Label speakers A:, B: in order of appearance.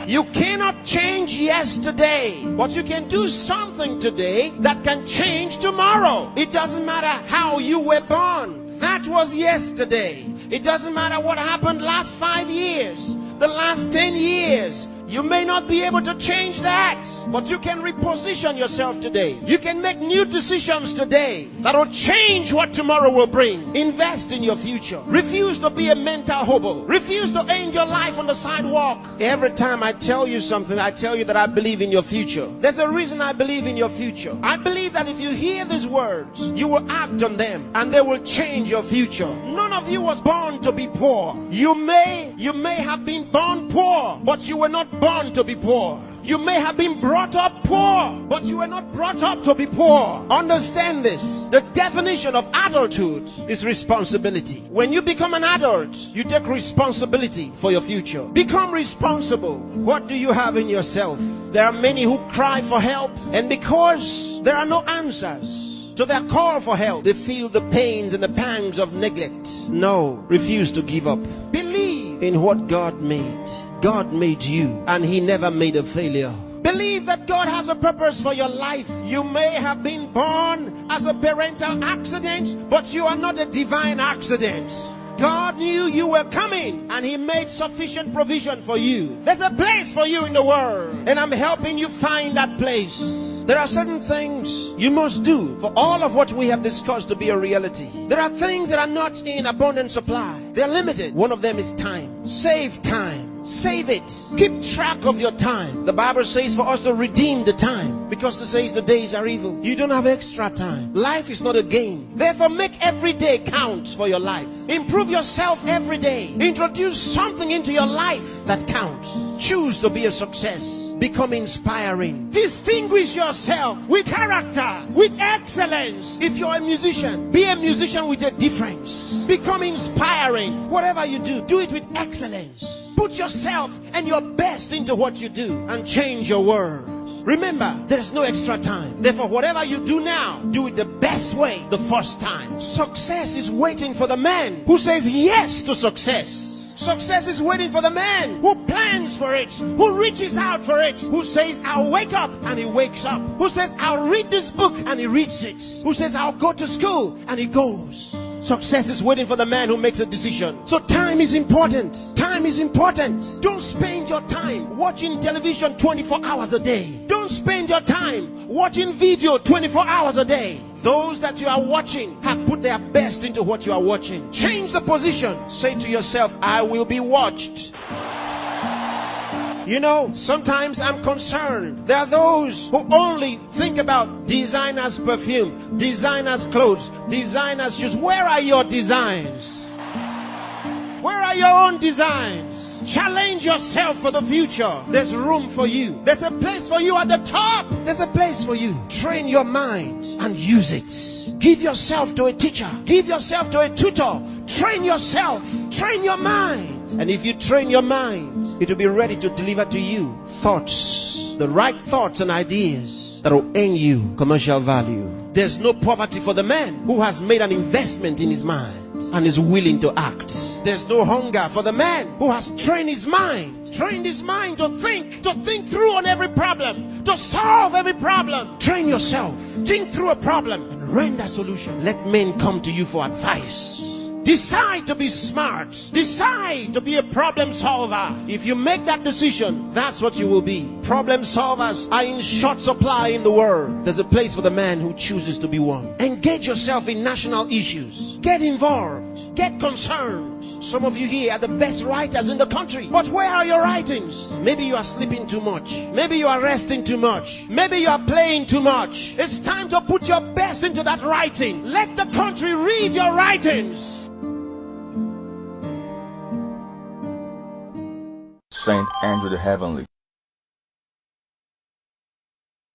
A: You cannot change yesterday, but you can do something today that can change tomorrow. It doesn't matter how you were born. That was yesterday. It doesn't matter what happened last 5 years, the last 10 years. You may not be able to change that, but you can reposition yourself today. You can make new decisions today that will change what tomorrow will bring. Invest in your future. Refuse to be a mental hobo. Refuse to end your life on the sidewalk. Every time I tell you something, I tell you that I believe in your future. There's a reason I believe in your future. I believe that if you hear these words, you will act on them and they will change your future. None of you was born to be poor. You may have been born poor, but you were not born to be poor. You may have been brought up poor, but you were not brought up to be poor. Understand this. The definition of adulthood is responsibility. When you become an adult, you take responsibility for your future. Become responsible. What do you have in yourself? There are many who cry for help, and because there are no answers to their call for help, they feel the pains and the pangs of neglect. No, refuse to give up. Believe in what God made. God made you, and He never made a failure. Believe that God has a purpose for your life. You may have been born as a parental accident, but you are not a divine accident. God knew you were coming, and He made sufficient provision for you. There's a place for you in the world, and I'm helping you find that place. There are certain things you must do for all of what we have discussed to be a reality. There are things that are not in abundant supply. They're limited. One of them is time. Save time. Save it. Keep track of your time. The Bible says for us to redeem the time, because it says the days are evil. You don't have extra time. Life is not a game. Therefore, make every day count for your life. Improve yourself every day. Introduce something into your life that counts. Choose to be a success. Become inspiring. Distinguish yourself with character, with excellence. If you're a musician, be a musician with a difference. Become inspiring. Whatever you do, do it with excellence. Put yourself and your best into what you do and change your world. Remember, there's no extra time. Therefore, whatever you do now, do it the best way the first time. Success is waiting for the man who says yes to success. Success is waiting for the man who plans for it, who reaches out for it, who says, I'll wake up, and he wakes up. Who says, I'll read this book, and he reads it. Who says, I'll go to school, and he goes. Success is waiting for the man who makes a decision. So time is important. Time is important. Don't spend your time watching television 24 hours a day. Don't spend your time watching video 24 hours a day. Those that you are watching have put their best into what you are watching. Change the position. Say to yourself, I will be watched. You know, sometimes I'm concerned. There are those who only think about designers' perfume, designers' clothes, designers' shoes. Where are your designs? Where are your own designs? Challenge yourself for the future. There's room for you. There's a place for you at the top. There's a place for you. Train your mind and use it. Give yourself to a teacher. Give yourself to a tutor. Train yourself. Train your mind. And if you train your mind, it will be ready to deliver to you thoughts, the right thoughts and ideas that will earn you commercial value. There's no poverty for the man who has made an investment in his mind and is willing to act. There's no hunger for the man who has trained his mind to think through on every problem, to solve every problem. Train yourself. Think through a problem and render a solution. Let men come to you for advice. Decide to be smart. Decide to be a problem solver. If you make that decision, that's what you will be. Problem solvers are in short supply in the world. There's a place for the man who chooses to be one. Engage yourself in national issues. Get involved. Get concerned. Some of you here are the best writers in the country. But where are your writings? Maybe you are sleeping too much. Maybe you are resting too much. Maybe you are playing too much. It's time to put your best into that writing. Let the country read your writings.
B: Saint Andrew the Heavenly.